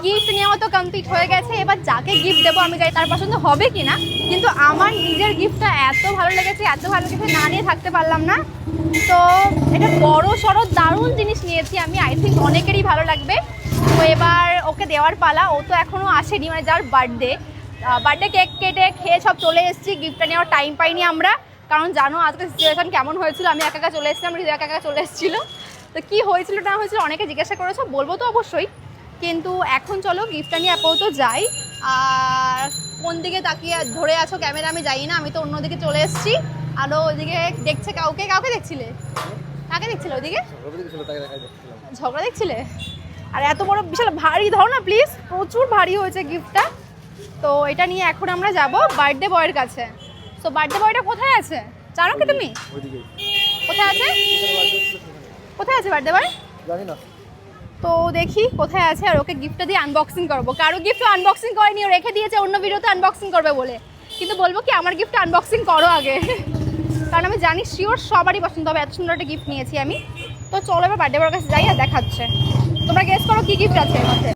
Gift নেওয়া তো complete হয়ে গেছে, এবার যাকে গিফট দেবো আমি জানি তার পছন্দ হবে কি না, কিন্তু আমার নিজের গিফটটা এত ভালো লেগেছে, এত ভালো লেগেছে, না নিয়ে থাকতে পারলাম না। তো এটা বড় সড়ো দারুণ জিনিস নিয়েছি আমি, আই থিঙ্ক অনেকেরই ভালো লাগবে। তো এবার ওকে দেওয়ার পালা, ও তো এখনও আসেনি, মানে যার বার্থডে কেক কেটে খেয়ে সব চলে এসেছি, গিফটটা নেওয়ার টাইম পাইনি আমরা, কারণ জানো আজকে সিচুয়েশন কেমন হয়েছিল, আমি একা একা চলে এসেছিলাম, একা একা চলে এসেছিলো। তো কী হয়েছিল না হয়েছিল অনেকে জিজ্ঞাসা করেছো, বলবো তো অবশ্যই, কিন্তু এখন চলো গিফটটা নিয়ে আপাতত যাই। আর কোন দিকে তাকিয়ে ধরে আছো ক্যামেরা আমি জানি না, আমি তো অন্যদিকে চলে এসেছি। আরও ওইদিকে দেখছে কাউকে দেখছিলে? কাকে দেখছিলে ওইদিকে? ঝগড়া দেখছিলে? আর এত বড় বিশাল ভারী, ধরো না প্লিজ, প্রচুর ভারী হয়েছে গিফটটা। তো এটা নিয়ে এখন আমরা যাব বার্থডে বয়ের কাছে। তো বার্থডে বয়টা কোথায় আছে জানো কি তুমি? কোথায় আছে? কোথায় আছে বার্থডে বয়? জানি না। তো দেখি কোথায় আছে, আর ওকে গিফটটা দিয়ে আনবক্সিং করবো। কারো গিফট আনবক্সিং করেনি, ও রেখে দিয়েছে অন্য ভিডিওতে আনবক্সিং করবে বলে, কিন্তু বলবো কি আমার গিফট আনবক্সিং করো আগে, কারণ আমি জানি শিওর সবারই পছন্দ হবে, এত সুন্দর একটা গিফট নিয়েছি আমি। তো চলো এবার বার্থডে বয়ের কাছে যাই আর দেখাচ্ছে। তোমরা গেস করো কি গিফট আছে এর মধ্যে।